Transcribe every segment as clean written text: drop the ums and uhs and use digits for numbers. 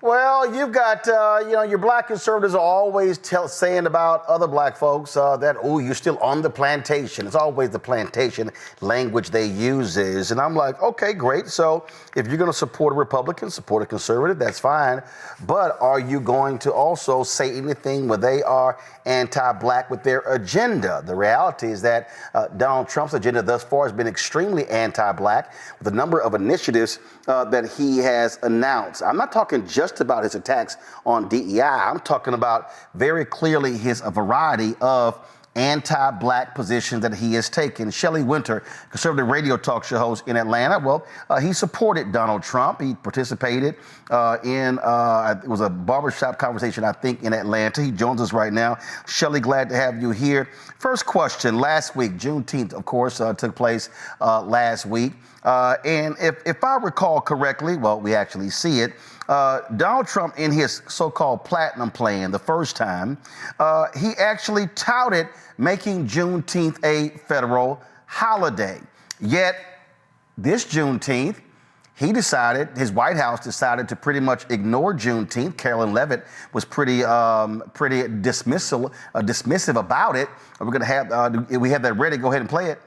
Well, you've got, your black conservatives are always saying about other black folks that, oh, you're still on the plantation. It's always the plantation language they uses. And I'm like, okay, great. So if you're going to support a Republican, support a conservative, that's fine. But are you going to also say anything where they are anti-black with their agenda? The reality is that Donald Trump's agenda thus far has been extremely anti-black with a number of initiatives that he has announced. I'm not talking just about his attacks on DEI. I'm talking about very clearly a variety of anti-black positions that he has taken. Shelley Wynter, conservative radio talk show host in Atlanta, he supported Donald Trump. He participated it was a barbershop conversation, I think, in Atlanta. He joins us right now. Shelley, glad to have you here. First question, last week, Juneteenth, of course, took place last week. And if I recall correctly, well, we actually see it, Donald Trump, in his so-called platinum plan the first time, he actually touted making Juneteenth a federal holiday. Yet this Juneteenth, his White House decided to pretty much ignore Juneteenth. Carolyn Levitt was pretty dismissive about it. We're going to have, we have that ready. Go ahead and play it.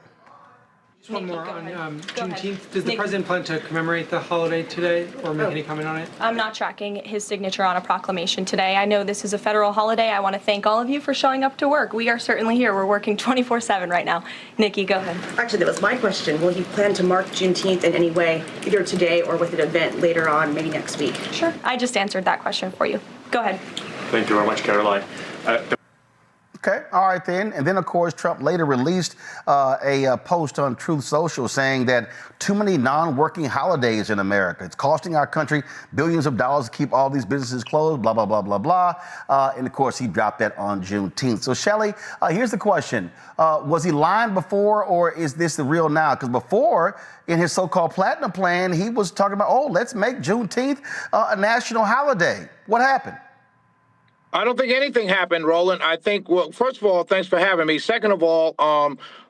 Just one more on Juneteenth. Does the president plan to commemorate the holiday today or make any comment on it? I'm not tracking his signature on a proclamation today. I know this is a federal holiday. I want to thank all of you for showing up to work. We are certainly here. We're working 24/7 right now. Nikki, go ahead. Actually, that was my question. Will he plan to mark Juneteenth in any way, either today or with an event later on, maybe next week? Sure. I just answered that question for you. Go ahead. Thank you very much, Caroline. Okay, all right then. And then, of course, Trump later released a post on Truth Social saying that too many non-working holidays in America. It's costing our country billions of dollars to keep all these businesses closed, blah, blah, blah, blah, blah. And, of course, he dropped that on Juneteenth. So, Shelley, here's the question. Was he lying before, or is this the real now? Because before, in his so-called platinum plan, he was talking about, oh, let's make Juneteenth a national holiday. What happened? I don't think anything happened, Roland. I think, well, first of all, thanks for having me. Second of all,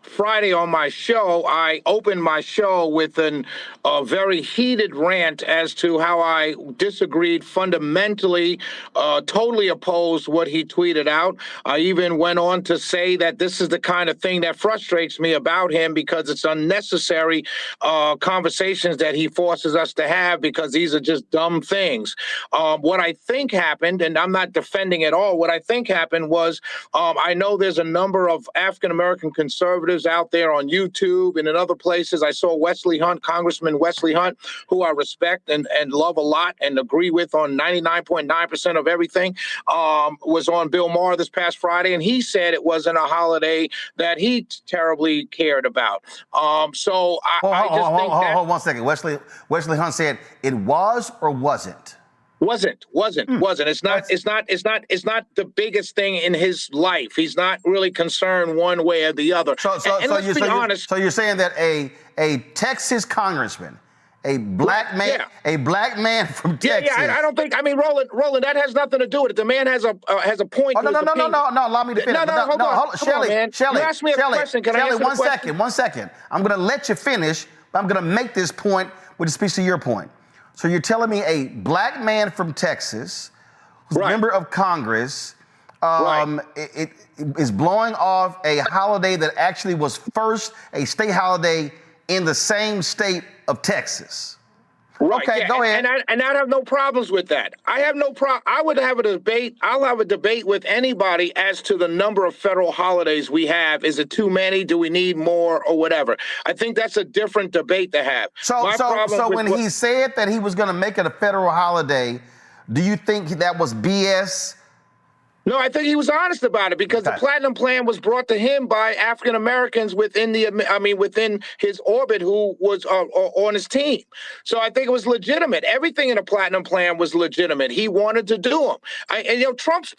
Friday on my show, I opened my show with a very heated rant as to how I disagreed fundamentally, totally opposed what he tweeted out. I even went on to say that this is the kind of thing that frustrates me about him because it's unnecessary conversations that he forces us to have because these are just dumb things. What I think happened, and I'm not defending at all, what I think happened was I know there's a number of African-American conservatives out there on YouTube and in other places. I saw Wesley Hunt, Congressman Wesley Hunt, who I respect and love a lot and agree with on 99.9% of everything, was on Bill Maher this past Friday, and he said it wasn't a holiday that he terribly cared about. I just think hold 1 second. Wesley Hunt said it was or wasn't? Wasn't. It's not the biggest thing in his life. He's not really concerned one way or the other. So let's be honest. So you're saying that a Texas congressman, a black man from Texas. Yeah, I don't think. I mean, Roland, that has nothing to do with it. The man has a point. Oh, no. Allow me to finish. Hold on. Shelley, you asked me a question. Can I answer the question? 1 second. I'm going to let you finish. But I'm going to make this point, which speaks to your point. So you're telling me a black man from Texas, who's a member of Congress, it is blowing off a holiday that actually was first a state holiday in the same state of Texas. Right. Okay, yeah, go ahead. And I have no problems with that. I have no problem. I would have a debate. I'll have a debate with anybody as to the number of federal holidays we have. Is it too many? Do we need more or whatever? I think that's a different debate to have. So when he said that he was going to make it a federal holiday, do you think that was BS? No, I think he was honest about it because the Platinum Plan was brought to him by African Americans within his orbit who was on his team. So I think it was legitimate. Everything in the Platinum Plan was legitimate. He wanted to do them. Trump's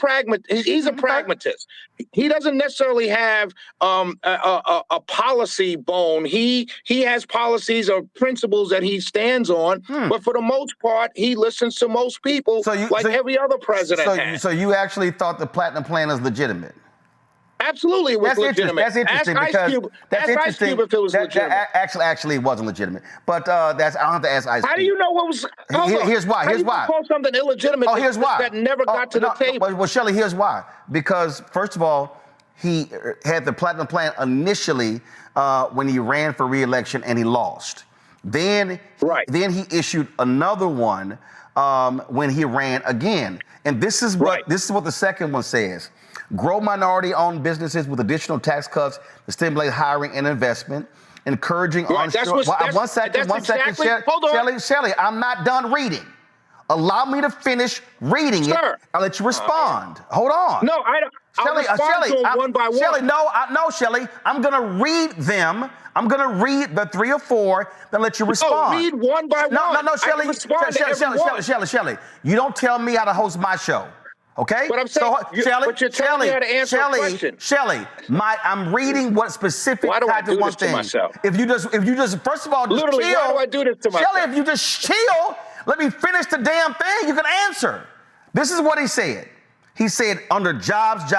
he's a pragmatist. He doesn't necessarily have a policy bone. He has policies or principles that he stands on, but for the most part, he listens to most people every other president has. So you actually thought the Platinum Plan is legitimate? Absolutely, it was That's interesting. legitimate. That's interesting Ask because Ice Cube, that's ask Ice interesting. Cube if it was legitimate. Actually, it wasn't legitimate. But that's I don't have to ask Ice Cube. How do you know what was? Here's why. How Here's do you why. call something illegitimate Here's why. that never got to the table? Well, Shelley, here's why. Because first of all, he had the platinum plan initially when he ran for re-election and he lost. Then he issued another one when he ran again. And this is what the second one says. Grow minority-owned businesses with additional tax cuts to stimulate hiring and investment. Encouraging onshore. One second. Hold on. Shelley, I'm not done reading. Allow me to finish reading it. I'll let you respond. Hold on. No, I don't. Shelley, I'll respond to them one by one. Shelley, no, Shelley. I'm going to read them. I'm going to read the 3 or 4, then let you respond. No, read one by one. No, Shelley. I can respond to every one. Shelley, you don't tell me how to host my show. Okay? But I'm saying, but you're telling me how to answer a question. Shelley, I'm reading what specific Why do I type of do one this to thing. myself? If you just first of all, just Literally, chill. why do I do this to myself? Shelley, if you just chill, let me finish the damn thing, you can answer. This is what he said. He said, under jobs,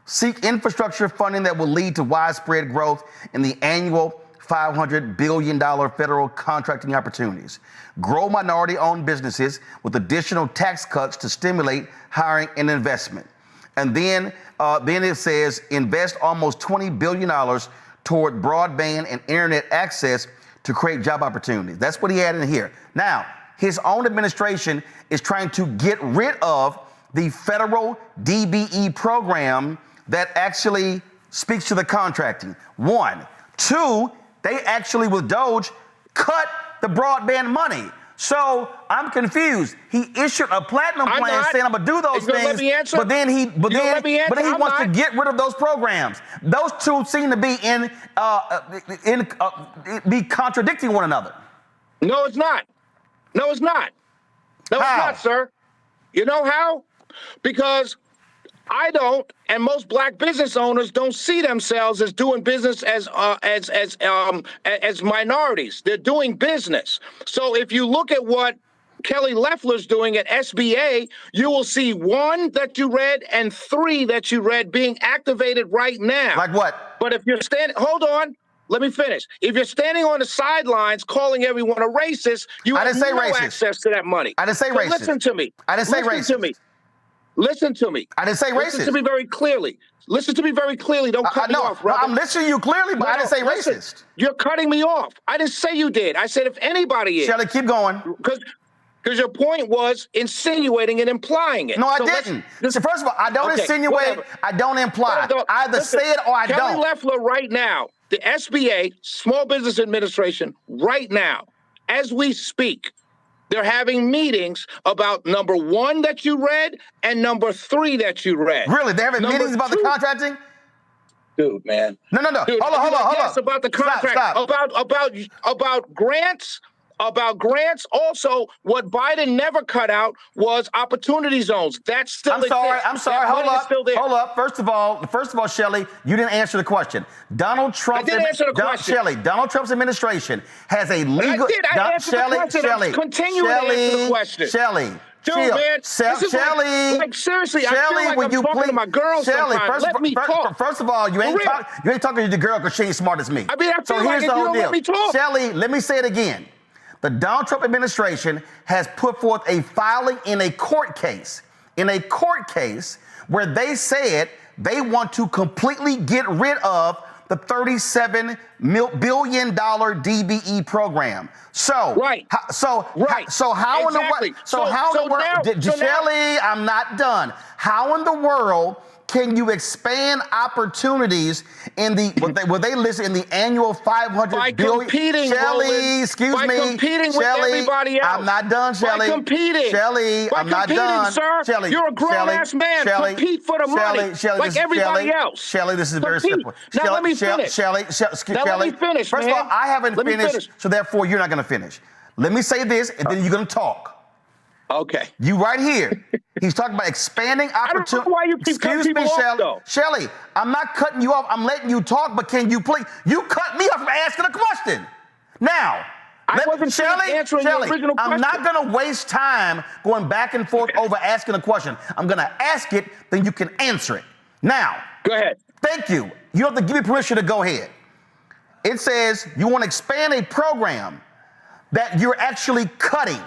seek infrastructure funding that will lead to widespread growth in the annual $500 billion federal contracting opportunities. Grow minority-owned businesses with additional tax cuts to stimulate hiring and investment. And then it says, invest almost $20 billion toward broadband and internet access to create job opportunities. That's what he had in here. Now, his own administration is trying to get rid of the federal DBE program that actually speaks to the contracting. 1. 2, they actually, with Doge, cut the broadband money. So I'm confused. He issued a platinum plan saying I'm gonna do those things, but then he wants to get rid of those programs. Those two seem to be be contradicting one another. No, it's not. No, it's not. No, it's not, sir. You know how? Because I don't, and most black business owners don't see themselves as doing business as minorities. They're doing business. So if you look at what Kelly Loeffler's doing at SBA, you will see 1 that you read and 3 that you read being activated right now. Like what? But if you're hold on. Let me finish. If you're standing on the sidelines calling everyone a racist, you have no access to that money. I didn't say racist. Listen to me. I didn't say racist. Listen to me. I didn't say racist. Listen to me very clearly. Listen to me very clearly. Don't cut me off, brother. I'm listening to you clearly, but I didn't say racist. You're cutting me off. I didn't say you did. I said if anybody is. Shelley, keep going. Because your point was insinuating and implying it. No, I didn't. First of all, I don't insinuate. Whatever. I don't imply. I either say it or I don't. Kelly Loeffler right now, the SBA, Small Business Administration, right now, as we speak, they're having meetings about number 1 that you read and number 3 that you read. Really? They're having meetings about the contracting? Dude, man. No. Dude, hold on. Yes, about the contract. Stop. About grants. About grants. Also, what Biden never cut out was opportunity zones. That's still I'm sorry. Hold up. First of all, Shelley, you didn't answer the question. Donald Trump. I didn't answer the question. Shelley, Donald Trump's administration has a legal. I answered the question. Shelley, continue to answer the question. Shelley. Dude, chill. man, Shelley, like seriously, Shelley, I feel like I'm talking to my girl sometimes. Let me talk. First of all, you ain't talking to the girl because she ain't smart as me. I mean, I feel like if you don't let me talk. Shelley, let me say it again. The Donald Trump administration has put forth a filing in a court case, where they said they want to completely get rid of the $37 billion DBE program. So, how in the world, Shelley, I'm not done. How in the world can you expand opportunities in the what they list in the annual $500 billion? Competing, Shelley, Roland, excuse by me, competing with Shelley, everybody else. I'm not done, Shelley. By competing, Shelley, I'm not done, sir. Shelley, you're a grown-ass man. Shelley, compete for the money, like everybody else. Shelley, this is very simple. Now let me finish. Let me finish. First of all, I haven't finished, so therefore you're not going to finish. Let me say this, and then you're going to talk. Okay. You right here. He's talking about expanding opportunities. I don't know why you keep cutting people off, though. Shelley, I'm not cutting you off. I'm letting you talk, but can you please? You cut me off from asking a question. Now, I wasn't answering your original question. I'm not going to waste time going back and forth over asking a question. I'm going to ask it, then you can answer it. Now, Go ahead. thank you. You have to give me permission to go ahead. It says you want to expand a program that you're actually cutting.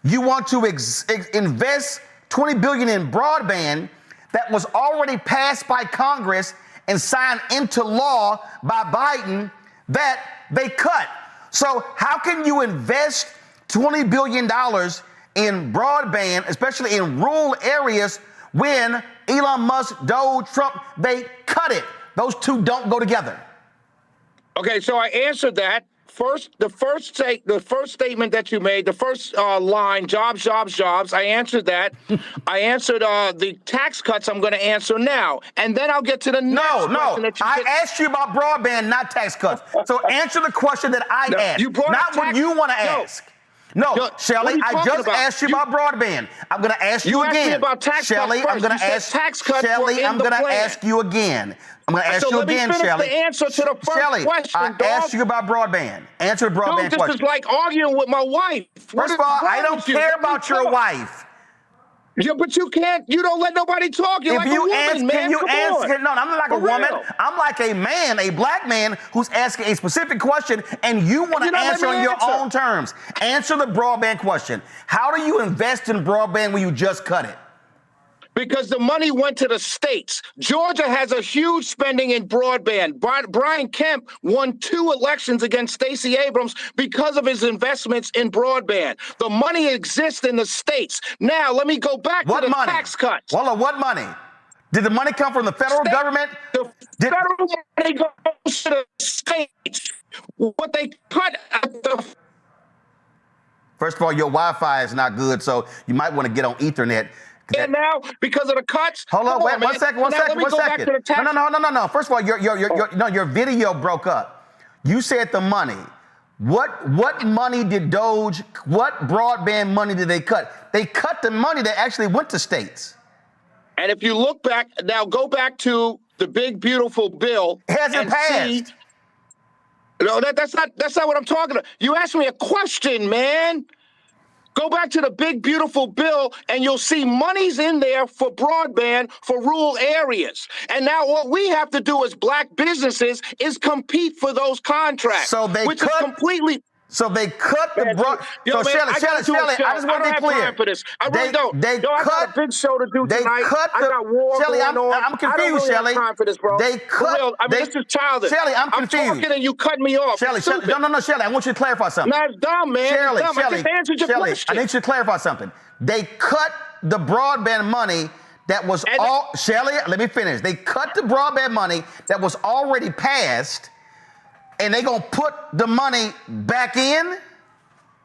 You want to invest $20 billion in broadband that was already passed by Congress and signed into law by Biden that they cut. So how can you invest $20 billion in broadband, especially in rural areas, when Elon Musk, Doge, Trump, they cut it? Those two don't go together. Okay, so I answered that. The first statement that you made, the first line, jobs, jobs, jobs. I answered that. I answered the tax cuts. I'm going to answer now, and then I'll get to the next question. I asked you about broadband, not tax cuts. So answer the question that I asked, not what you want to ask. No, Shelley, I just asked you about broadband. I'm going to ask you again. You asked me about tax Shelley, cuts I'm going to ask tax cuts. Shelley, I'm going to ask you again. I'm going to ask you again, Shelley. Let me finish the answer to the first question, I asked you about broadband. Answer the broadband question. This is like arguing with my wife. First of all, I don't care about your wife. Yeah, but you can't. You don't let nobody talk. You're like a woman, man. Can you answer? No, I'm not like a woman. Real. I'm like a man, a black man who's asking a specific question, and you want to answer on your own terms. Answer the broadband question. How do you invest in broadband when you just cut it? Because the money went to the states. Georgia has a huge spending in broadband. Brian Kemp won 2 elections against Stacey Abrams because of his investments in broadband. The money exists in the states. Now, let me go back to the tax cuts. Well, what money? Did the money come from the federal government? The federal money goes to the states. What they cut at the... First of all, your Wi-Fi is not good, so you might want to get on Ethernet. And now, because of the cuts. Hold on, wait, one second. No. First of all, your video broke up. You said the money. What money did Doge? What broadband money did they cut? They cut the money that actually went to states. And if you look back now, go back to the big beautiful bill. It hasn't passed. No, that's not what I'm talking about. You asked me a question, man. Go back to the big, beautiful bill, and you'll see money's in there for broadband for rural areas. And now what we have to do as black businesses is compete for those contracts. So they which is completely... So they cut the Shelley, I just want to be clear. Time for this. I really don't. I got a big show to do tonight. I got war Shelley, going on. I'm confused, I don't really Shelley. have time for this, bro. They cut. For real. I mean, this is childish. Shelley, I'm confused. I'm talking and you cut me off. Shelley, no, Shelley, I want you to clarify something. No, it's dumb, man. Shelley, I just answered your question. I need you to clarify something. They cut the broadband money that was Shelley, let me finish. They cut the broadband money that was already passed, and they gonna put the money back in?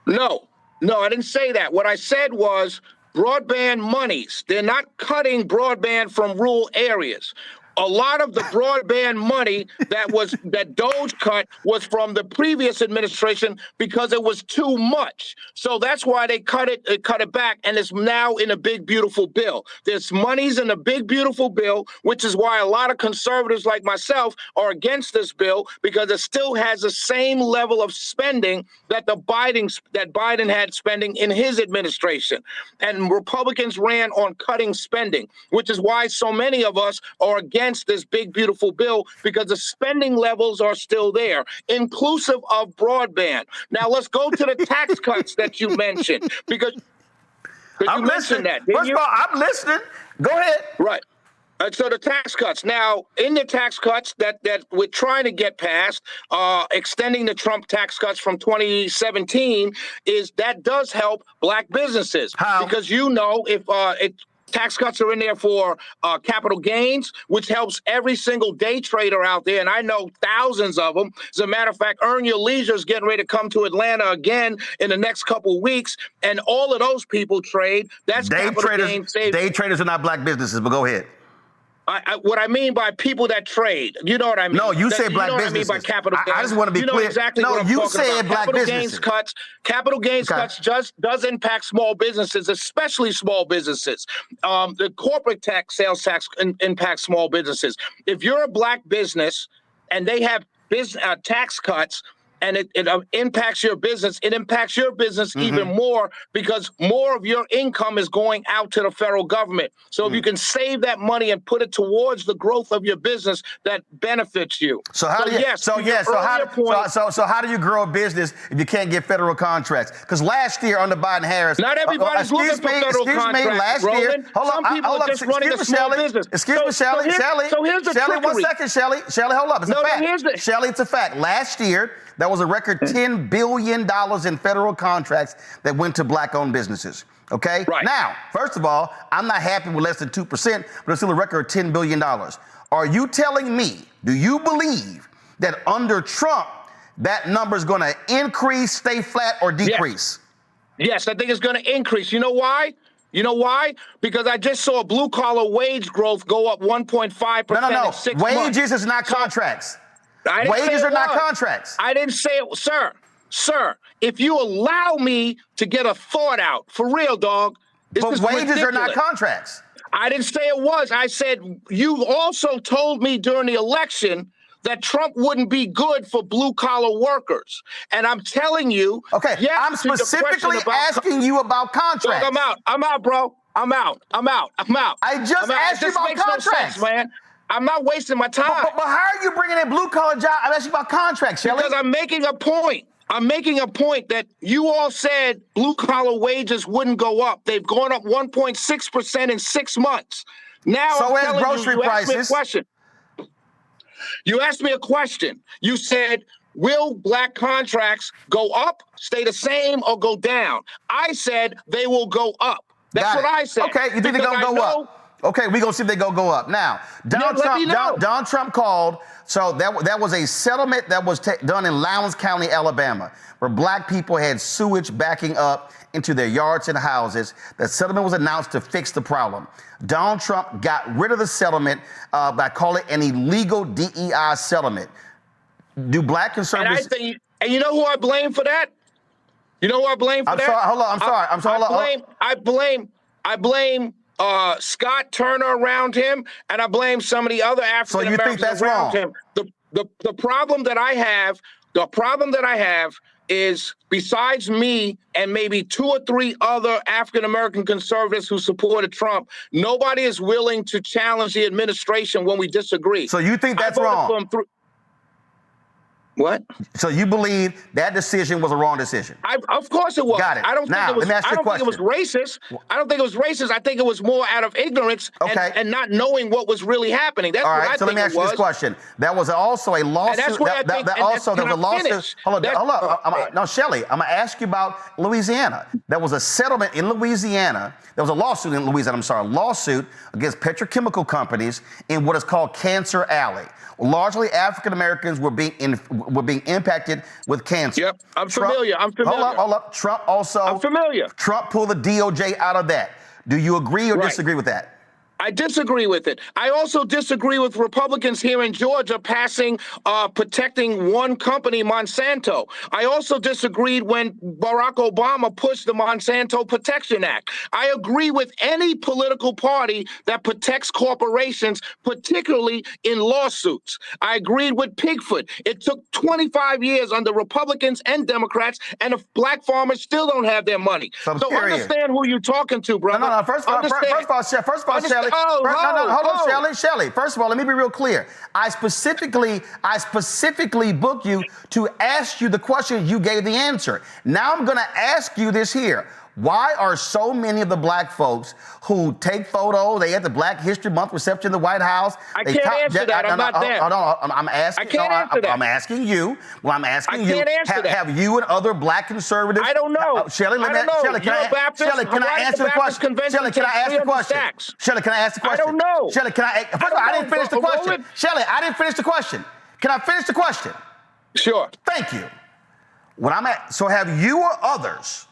No, I didn't say that. What I said was broadband monies. They're not cutting broadband from rural areas. A lot of the broadband money that Doge cut was from the previous administration because it was too much. So that's why they cut it back, and it's now in a big, beautiful bill. There's monies in the big, beautiful bill, which is why a lot of conservatives like myself are against this bill, because it still has the same level of spending that Biden had spending in his administration. And Republicans ran on cutting spending, which is why so many of us are against this big, beautiful bill, because the spending levels are still there, inclusive of broadband. Now, let's go to the tax cuts that you mentioned, because you mentioned that. First of all, I'm listening. Go ahead. Right. So the tax cuts. Now, in the tax cuts that we're trying to get passed, extending the Trump tax cuts from 2017, that does help black businesses. How? Because if tax cuts are in there for capital gains, which helps every single day trader out there. And I know thousands of them. As a matter of fact, Earn Your Leisure is getting ready to come to Atlanta again in the next couple of weeks. And all of those people trade. That's capital gain savings. Day traders are not black businesses, but go ahead. What I mean by people that trade, you know what I mean? No, you say black businesses. You know what I mean by capital gains. I just want to be clear. You know exactly what I'm talking about. No, you said black businesses. Capital gains cuts just does impact small businesses, especially small businesses. The corporate sales tax impacts small businesses. If you're a black business and they have tax cuts, and it impacts your business. It impacts your business even more because more of your income is going out to the federal government. So if you can save that money and put it towards the growth of your business, that benefits you. So how do you? So how do you grow a business if you can't get federal contracts? Because last year under Biden-Harris, not everybody's looking for federal contracts. Last year, some people are just running a small business. Excuse me, Shelley. So here's the trickery. 1 second, Shelley. Shelley, hold up. It's a fact. Shelley, it's a fact. Last year, there was a record $10 billion in federal contracts that went to black-owned businesses. Okay? Right. Now, first of all, I'm not happy with less than 2%, but it's still a record of $10 billion. Are you telling me, do you believe that under Trump, that number is going to increase, stay flat, or decrease? Yes, I think it's going to increase. You know why? You know why? Because I just saw blue-collar wage growth go up 1.5% in 6 months. Wages is not contracts. Wages are not contracts. I didn't say it, sir. Sir, if you allow me to get a thought out, for real, dog. But wages are not contracts. I didn't say it was. I said you also told me during the election that Trump wouldn't be good for blue-collar workers. And I'm telling you. Okay, yes, I'm specifically asking you about contracts. Dog, I'm out, bro. I'm out. I just asked you about contracts. No sense, man. I'm not wasting my time. But how are you bringing in blue-collar jobs? I'm asking about contracts, Shelley. Because I'm making a point. I'm making a point that you all said blue-collar wages wouldn't go up. They've gone up 1.6% in 6 months. Now so I'm telling grocery you prices. You asked me a question. You said, will black contracts go up, stay the same, or go down? I said they will go up. That's what I said. Okay, you think they're going to go up? Okay, we're going to see if they go up. Now, Donald Trump called, so that was a settlement that was done in Lowndes County, Alabama, where black people had sewage backing up into their yards and houses. The settlement was announced to fix the problem. Donald Trump got rid of the settlement by calling it an illegal DEI settlement. Do black conservatives... And you know who I blame for that? You know who I blame for that? Sorry, hold on, I'm sorry. I blame Scott Turner around him, and I blame some of the other African Americans around him. The problem that I have is, besides me and maybe 2 or 3 other African American conservatives who supported Trump, nobody is willing to challenge the administration when we disagree. So you think that's wrong? What? So you believe that decision was a wrong decision? Of course it was. Got it. I don't think it was racist. I don't think it was racist. I think it was more out of ignorance and not knowing what was really happening. That's what I think it was. All right, so let me ask you this question. That was also a lawsuit. And that's where I think, there was a lawsuit. Hold on. No, Shelley, I'm going to ask you about Louisiana. There was a settlement in Louisiana. There was a lawsuit in Louisiana, lawsuit against petrochemical companies in what is called Cancer Alley. Largely African Americans were being impacted with cancer. Yep, I'm familiar. Hold up. Trump also. I'm familiar. Trump pulled the DOJ out of that. Do you agree or disagree with that? I disagree with it. I also disagree with Republicans here in Georgia passing protecting one company, Monsanto. I also disagreed when Barack Obama pushed the Monsanto Protection Act. I agree with any political party that protects corporations, particularly in lawsuits. I agreed with Pigfoot. It took 25 years under Republicans and Democrats, and the black farmers still don't have their money. So understand who you're talking to, brother. No. First of all, Shelley. Hold on, Shelley. First of all, let me be real clear. I specifically booked you to ask you the question. You gave the answer. Now I'm going to ask you this here. Why are so many of the black folks who take photos, they at the Black History Month reception in the White House? I can't answer that. I'm not there. I'm asking. I can't answer that. I'm asking you. Well, I'm asking you. Can't answer that. Have you and other black conservatives? I don't know. Shelley, can I answer the question? Shelley, can I ask the question? Shelley, can I ask the question? I don't know. Shelley, can I? First of all, I didn't finish the question. Shelley, I didn't finish the question. Can I finish the question? Sure. Thank you. So have you or others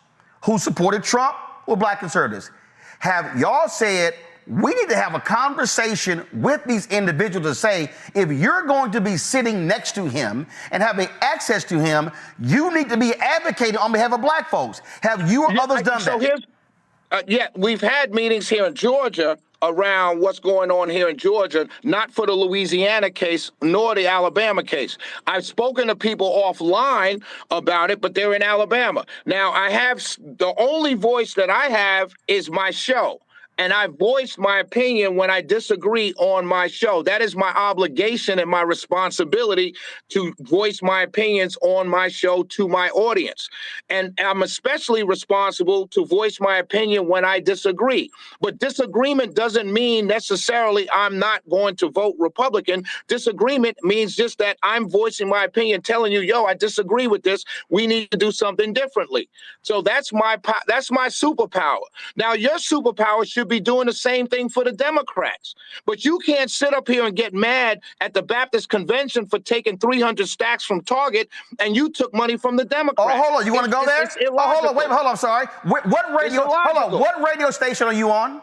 who supported Trump or black conservatives, have y'all said we need to have a conversation with these individuals to say, if you're going to be sitting next to him and having access to him, you need to be advocating on behalf of black folks. Have you or others done that? We've had meetings here in Georgia around what's going on here in Georgia, not for the Louisiana case nor the Alabama case. I've spoken to people offline about it, but they're in Alabama. Now, the only voice that I have is my show. And I voiced my opinion when I disagree on my show. That is my obligation and my responsibility to voice my opinions on my show to my audience. And I'm especially responsible to voice my opinion when I disagree. But disagreement doesn't mean necessarily I'm not going to vote Republican. Disagreement means just that I'm voicing my opinion, telling you, yo, I disagree with this. We need to do something differently. So that's my superpower. Now, your superpower should be doing the same thing for the Democrats. But you can't sit up here and get mad at the Baptist Convention for taking 300 stacks from Target, and you took money from the Democrats. Oh, hold on. You want to go there? It's illogical. Hold on. Wait, hold on. I'm sorry. What radio? Hold on. What radio station are you on?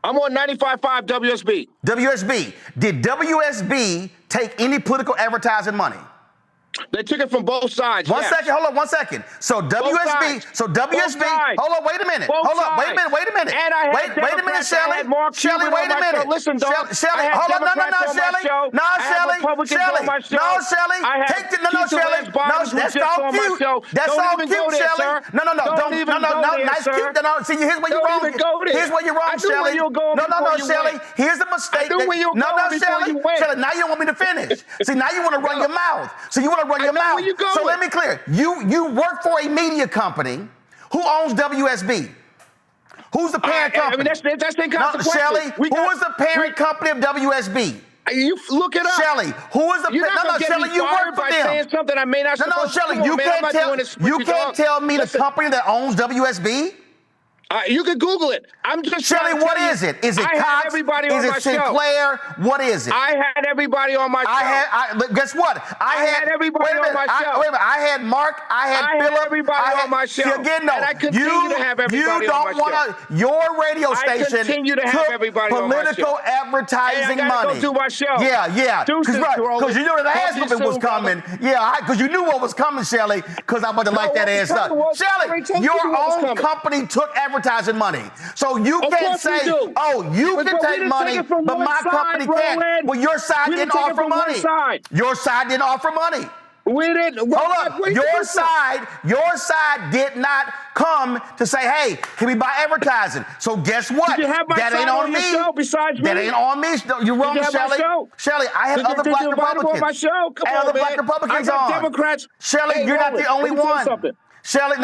I'm on 95.5 WSB. WSB. Did WSB take any political advertising money? They took it from both sides. One second, hold on 1 second. So WSB, hold on, wait a minute. Hold on, wait a minute. And I had wait a minute, Shelley. Shelley, wait a minute. Listen, dog. Shelley, hold on, no, Shelley. No, Shelley. Take the, no, Shelley. No, that's all cute. That's all cute, Shelley. No, nice cute. No, see, here's where you're wrong. Here's where you're wrong, Shelley. No, Shelley. Here's the mistake. No, Shelley. Shelley, now you don't want me to finish. See, now you want to run your mouth. So you want to run your mouth. So let me clear. You work for a media company who owns WSB. Who's the parent company? That's inconsequential. No, Shelley, who is the parent company of WSB? You look it up. Shelley, who is the parent? Shelley, you work for them. Saying something I may not. No, Shelley, you can't tell me the company that owns WSB. You can Google it. I'm just Shelley, what is it? Is it Cox? Is it Sinclair? What is it? I had everybody on my show. Guess what? I had everybody on my show. Wait a minute. I had Mark. I had Philip. Everybody on my show. Again, no. And I continue to have everybody on my show. You don't want to. Your radio station continue to have everybody on my show. Political advertising money. I gotta go do my show. Yeah. Because you knew that ass whooping was coming. Yeah, because you knew what was coming, Shelley. Because I'm about to light that ass up. Shelley, your own company took advertising money. So you can't say, you can take money, but my company can't. Well, your side didn't offer money. Your side didn't offer money. We didn't. Hold up. Your side did not come to say, hey, can we buy advertising? So guess what? Did you have my that ain't on me. Besides me? That ain't on me. You're wrong, Shelley. Shelley, I had other black Republicans. I had other black Republicans on. Democrats. Shelley, you're not the only one. Shelley,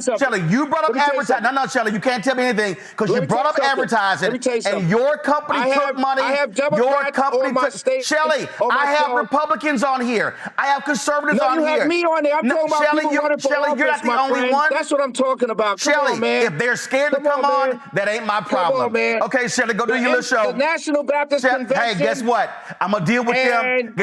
Shelley, you brought up advertising. No, Shelley, you can't tell me anything because you brought up advertising and your company took money. Your company took. Shelley, I have Republicans on here. I have conservatives on here. You have me on there. I'm talking about Shelley, you're not the only one. That's what I'm talking about. Shelley, if they're scared to come on, that ain't my problem. Come on, man. Okay, Shelley, go do your little show. The National Baptist Convention. Hey, guess what? I'm going to deal with them.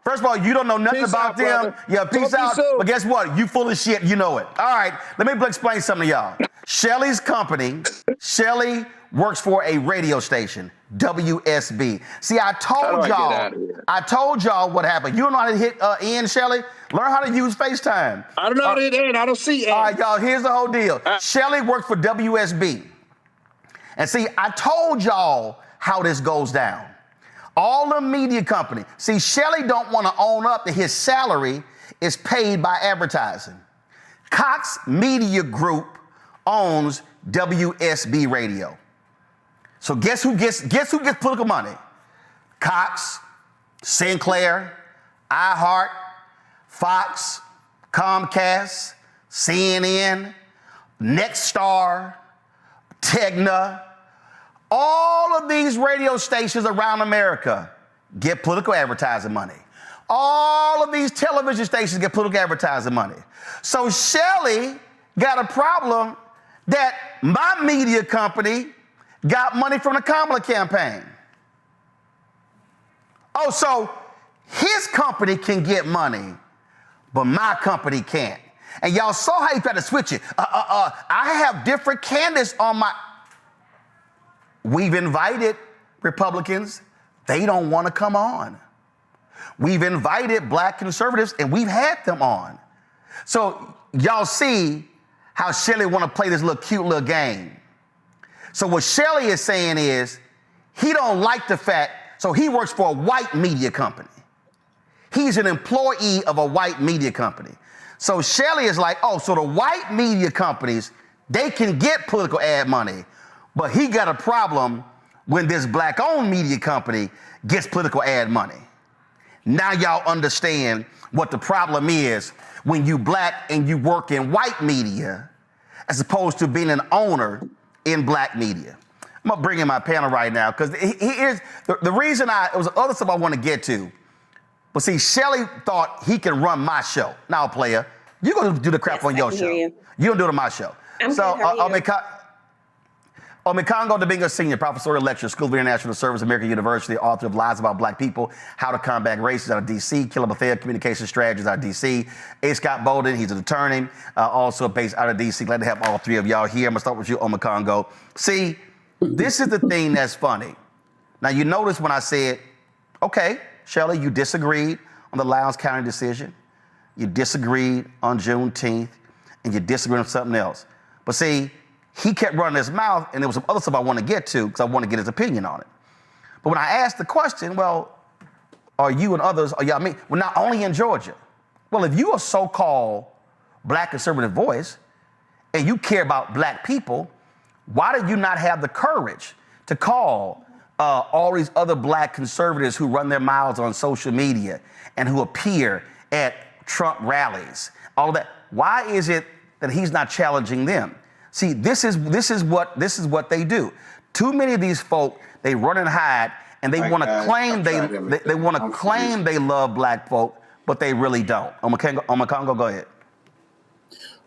First of all, you don't know nothing about them. Yeah, peace out. But guess what? You full of shit, you know it. All right, let me explain something to y'all. Shelley's company, Shelley works for a radio station, WSB. See, I told y'all what happened. You don't know how to hit end, Shelley? Learn how to use FaceTime. I don't know how to hit end. I don't see end. All right, y'all, here's the whole deal. Shelley worked for WSB. And see, I told y'all how this goes down. All the media company. See, Shelley don't want to own up that his salary is paid by advertising. Cox Media Group owns WSB Radio. So guess who gets political money? Cox, Sinclair, iHeart, Fox, Comcast, CNN, Nexstar, Tegna. All of these radio stations around America get political advertising money. All of these television stations get political advertising money. So Shelley got a problem that my media company got money from the Kamala campaign. Oh, so his company can get money, but my company can't. And y'all saw how he tried to switch it. I have different candidates on my... We've invited Republicans. They don't want to come on. We've invited black conservatives, and we've had them on. So y'all see how Shelley want to play this little cute little game. So what Shelley is saying is he don't like the fact, so he works for a white media company. He's an employee of a white media company. So Shelley is like, oh, so the white media companies, they can get political ad money, but he got a problem when this black-owned media company gets political ad money. Now y'all understand what the problem is when you black and you work in white media as opposed to being an owner in black media. I'm gonna bring in my panel right now because here's the reason it was other stuff I want to get to. But see, Shelley thought he can run my show. Now, player, you're gonna do the crap on your show. You don't do it on my show. I'm good. How are you? Omekongo Dominguez Sr., professor lecturer, School of International Service, American University, author of Lies About Black People, How to Combat Racism out of D.C., Killer Bethea Communication Strategies out of D.C., A. Scott Bolden, he's an attorney, also based out of D.C. Glad to have all three of y'all here. I'm gonna start with you, Omekongo. See, this is the thing that's funny. Now, you notice when I said, okay, Shelley, you disagreed on the Lowndes County decision, you disagreed on Juneteenth, and you disagreed on something else. But see, he kept running his mouth, and there was some other stuff I want to get to because I want to get his opinion on it. But when I asked the question, well, are you and others, are y'all well, not only in Georgia. Well, if you are so-called black conservative voice and you care about black people, why did you not have the courage to call all these other black conservatives who run their mouths on social media and who appear at Trump rallies, all of that? Why is it that he's not challenging them? See, this is what they do. Too many of these folk, they run and hide, and they want to claim they want to claim they love black folk, but they really don't. Omekongo, go ahead.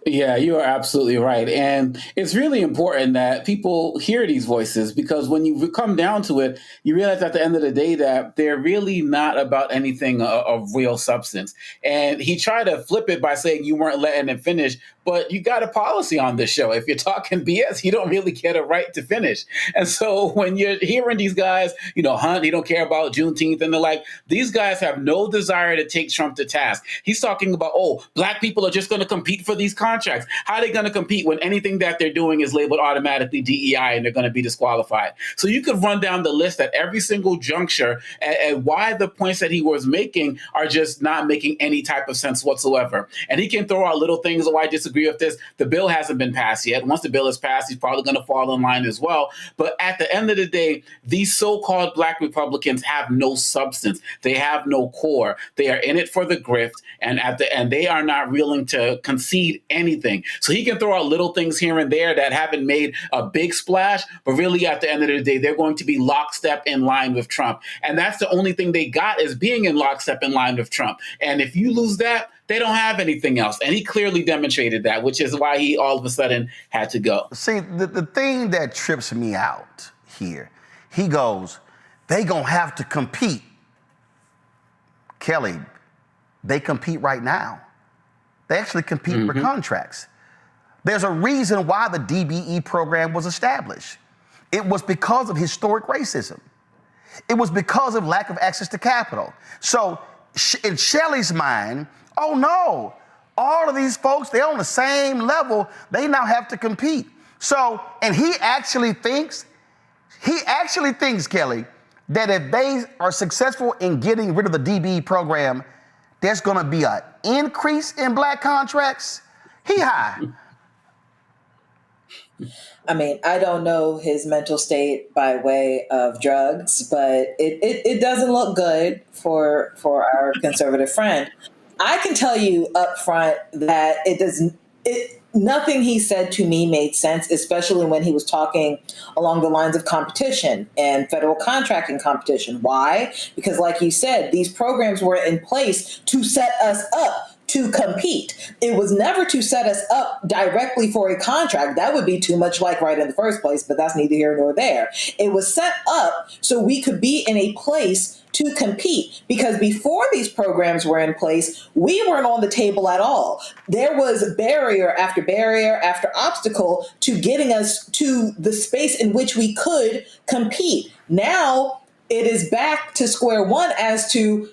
Yeah, you are absolutely right. And it's really important that people hear these voices because when you come down to it, you realize at the end of the day that they're really not about anything of real substance. And he tried to flip it by saying you weren't letting him finish, but you got a policy on this show. If you're talking BS, you don't really get a right to finish. And so when you're hearing these guys, Hunt, he don't care about Juneteenth and the like, these guys have no desire to take Trump to task. He's talking about, black people are just going to compete for these contracts. How are they going to compete when anything that they're doing is labeled automatically DEI and they're going to be disqualified? So you could run down the list at every single juncture and why the points that he was making are just not making any type of sense whatsoever. And he can throw out little things, I disagree with this. The bill hasn't been passed yet. Once the bill is passed, he's probably going to fall in line as well. But at the end of the day, these so-called black Republicans have no substance. They have no core. They are in it for the grift. And at the end, they are not willing to concede anything. So he can throw out little things here and there that haven't made a big splash, but really at the end of the day, they're going to be lockstep in line with Trump. And that's the only thing they got is being in lockstep in line with Trump. And if you lose that, they don't have anything else. And he clearly demonstrated that, which is why he all of a sudden had to go. See, the thing that trips me out here, he goes, they gonna have to compete. Kelly, they compete right now. They actually compete for contracts. There's a reason why the DBE program was established. It was because of historic racism. It was because of lack of access to capital. So in Shelley's mind, oh no, all of these folks, they're on the same level. They now have to compete. So, and he actually thinks, Kelly, that if they are successful in getting rid of the DBE program, there's gonna be an increase in black contracts. Hee-haw. I mean, I don't know his mental state by way of drugs, but it doesn't look good for our conservative friend. I can tell you up front that nothing he said to me made sense, especially when he was talking along the lines of competition and federal contracting competition. Why? Because like you said, these programs were in place to set us up to compete. It was never to set us up directly for a contract. That would be too much like right in the first place, but that's neither here nor there. It was set up so we could be in a place to compete, because before these programs were in place, we weren't on the table at all. There was barrier after obstacle to getting us to the space in which we could compete. Now it is back to square one as to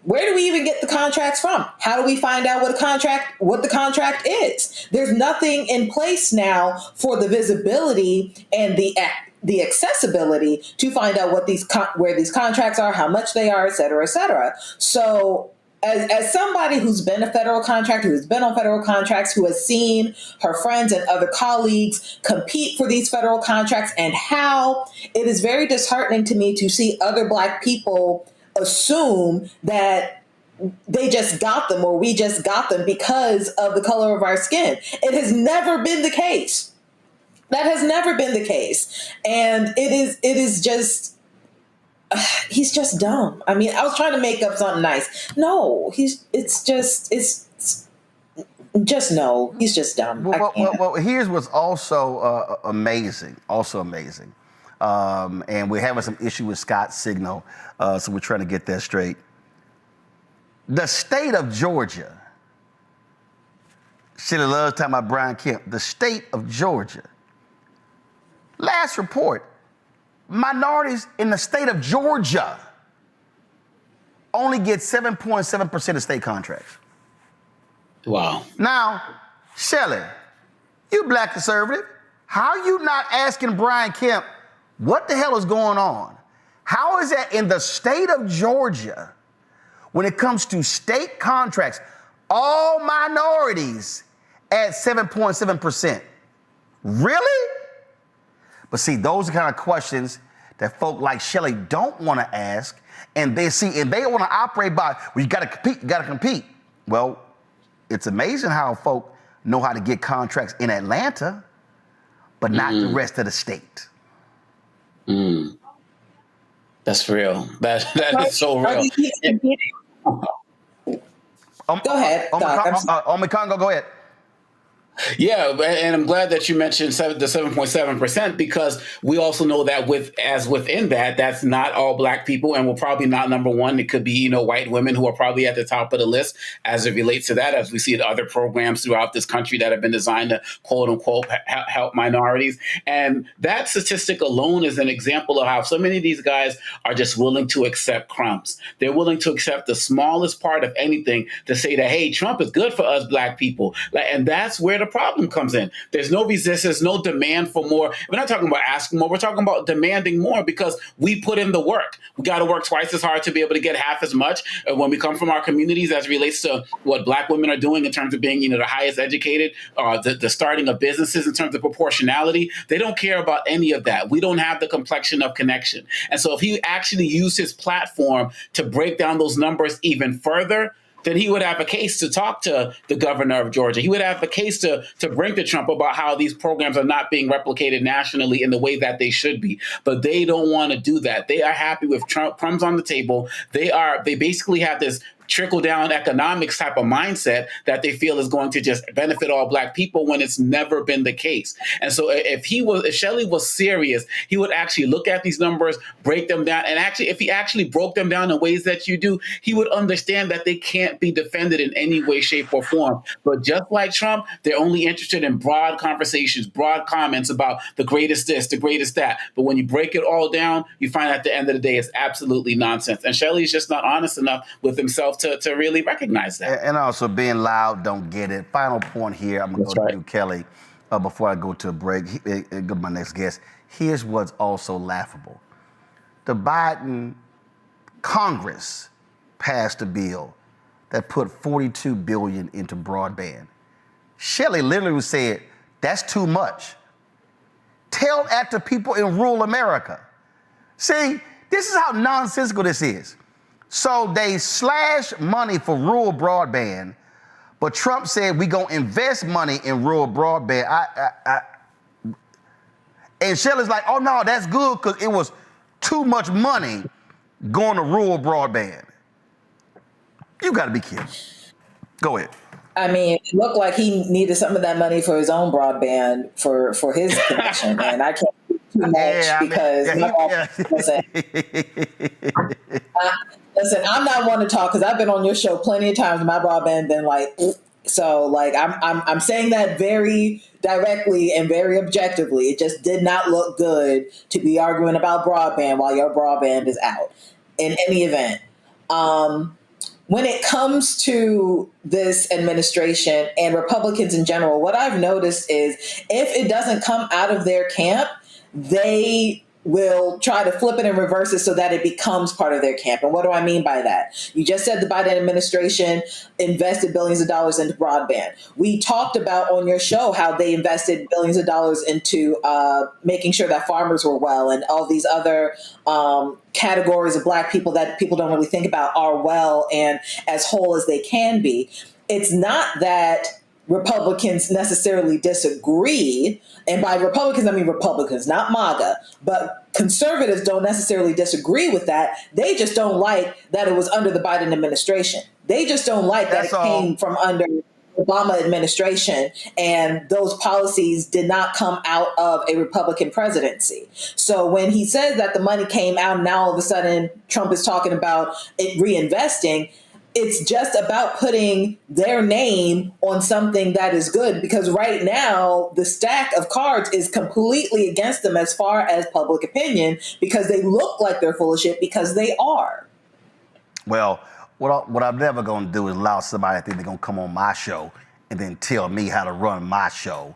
Where do we even get the contracts from? How do we find out what the contract is? There's nothing in place now for the visibility and the accessibility to find out what where these contracts are, how much they are, et cetera, et cetera. So as somebody who's been a federal contractor, who's been on federal contracts, who has seen her friends and other colleagues compete for these federal contracts, and how it is very disheartening to me to see other Black people assume that they just got them or we just got them because of the color of our skin. It has never been the case. That has never been the case. And it is just, he's just dumb. I mean, I was trying to make up something nice. No, he's just no, he's just dumb. Well, here's what's also amazing, and we're having some issue with Scott's signal, so we're trying to get that straight. The state of Georgia, Shelley loves talking about Brian Kemp, the state of Georgia. Last report, minorities in the state of Georgia only get 7.7% of state contracts. Wow. Now, Shelley, you Black conservative, how you not asking Brian Kemp what the hell is going on? How is that in the state of Georgia, when it comes to state contracts, all minorities at 7.7%? Really? But see, those are the kind of questions that folk like Shelley don't want to ask, and they want to operate by, well, you got to compete. Well, it's amazing how folk know how to get contracts in Atlanta, but not the rest of the state. That's real. That is so real. Go ahead, Doc. Congo, go ahead. Yeah, and I'm glad that you mentioned the 7.7%, because we also know that within that, that's not all Black people, and we're probably not number one. It could be, white women who are probably at the top of the list as it relates to that, as we see the other programs throughout this country that have been designed to quote unquote help minorities. And that statistic alone is an example of how so many of these guys are just willing to accept crumbs. They're willing to accept the smallest part of anything to say that, hey, Trump is good for us Black people. And that's where the problem comes in. There's no resistance, no demand for more. We're not talking about asking more. We're talking about demanding more, because we put in the work. We got to work twice as hard to be able to get half as much when we come from our communities, as it relates to what Black women are doing in terms of being, the highest educated, the starting of businesses in terms of proportionality. They don't care about any of that. We don't have the complexion of connection. And so if he actually used his platform to break down those numbers even further, then he would have a case to talk to the governor of Georgia. He would have a case to bring to Trump about how these programs are not being replicated nationally in the way that they should be. But they don't want to do that. They are happy with Trump crumbs on the table. They basically have this trickle-down economics type of mindset that they feel is going to just benefit all Black people, when it's never been the case. And so if Shelley was serious, he would actually look at these numbers, break them down, and actually, if he actually broke them down in ways that you do, he would understand that they can't be defended in any way, shape, or form. But just like Trump, they're only interested in broad conversations, broad comments about the greatest this, the greatest that. But when you break it all down, you find at the end of the day, it's absolutely nonsense. And Shelley's just not honest enough with himself to really recognize that. And also being loud, don't get it. Final point here, I'm going to go to you, Kelly, before I go to a break, go to my next guest. Here's what's also laughable. The Biden Congress passed a bill that put $42 billion into broadband. Shelley literally said, that's too much. Tell that to people in rural America. See, this is how nonsensical this is. So they slash money for rural broadband, but Trump said we're going to invest money in rural broadband. And Shelley's like, oh, no, that's good, because it was too much money going to rural broadband. You got to be kidding. Go ahead. I mean, it looked like he needed some of that money for his own broadband for his connection, and I can't do too much because listen, I'm not one to talk, because I've been on your show plenty of times. My broadband been like, so like I'm saying that very directly and very objectively. It just did not look good to be arguing about broadband while your broadband is out. In any event, when it comes to this administration and Republicans in general, what I've noticed is if it doesn't come out of their camp, they will try to flip it and reverse it so that it becomes part of their camp. And what do I mean by that? You just said the Biden administration invested billions of dollars into broadband. We talked about on your show how they invested billions of dollars into making sure that farmers were well, and all these other categories of Black people that people don't really think about are well and as whole as they can be. It's not that Republicans necessarily disagree, and by Republicans, I mean Republicans, not MAGA, but conservatives don't necessarily disagree with that. They just don't like that it was under the Biden administration. They just don't like that it came from under Obama administration, and those policies did not come out of a Republican presidency. So when he says that the money came out, now all of a sudden Trump is talking about it reinvesting, it's just about putting their name on something that is good, because right now the stack of cards is completely against them as far as public opinion, because they look like they're full of shit, because they are. Well, what I'm never going to do is allow somebody to think they're going to come on my show and then tell me how to run my show.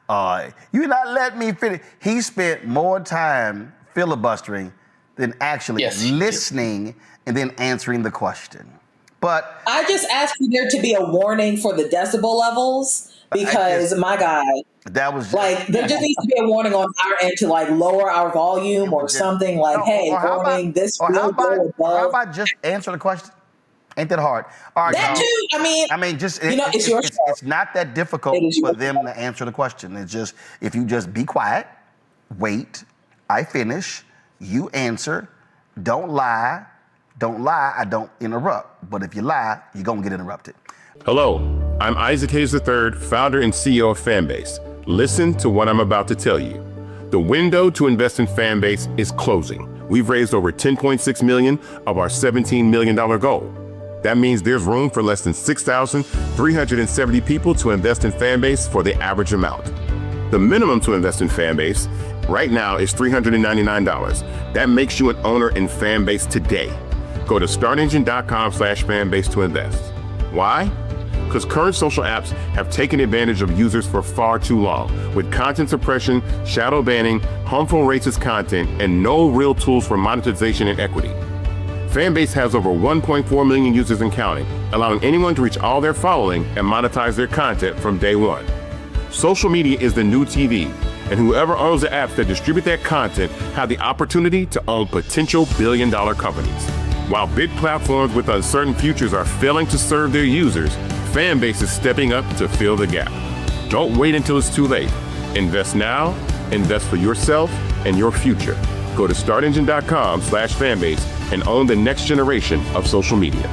You're not letting me finish. He spent more time filibustering than actually listening and then answering the question. But I just asked for there to be a warning for the decibel levels, because my God, that was like, there just needs to be a warning on our end to like lower our volume or something, like, hey, warning, this will go above. How about just answer the question? Ain't that hard? All right, that too. I mean, just it's your show. It's not that difficult for them to answer the question. It's just, if you just be quiet, wait, I finish, you answer, don't lie, I don't interrupt. But if you lie, you're gonna get interrupted. Hello, I'm Isaac Hayes III, founder and CEO of Fanbase. Listen to what I'm about to tell you. The window to invest in Fanbase is closing. We've raised over $10.6 million of our $17 million goal. That means there's room for less than 6,370 people to invest in Fanbase for the average amount. The minimum to invest in Fanbase right now is $399. That makes you an owner in Fanbase today. Go to startengine.com/fanbase to invest. Why? Because current social apps have taken advantage of users for far too long, with content suppression, shadow banning, harmful racist content, and no real tools for monetization and equity. Fanbase has over 1.4 million users and counting, allowing anyone to reach all their following and monetize their content from day one. Social media is the new TV, and whoever owns the apps that distribute that content have the opportunity to own potential billion-dollar companies. While big platforms with uncertain futures are failing to serve their users, Fanbase is stepping up to fill the gap. Don't wait until it's too late. Invest now, invest for yourself and your future. Go to startengine.com/fanbase and own the next generation of social media.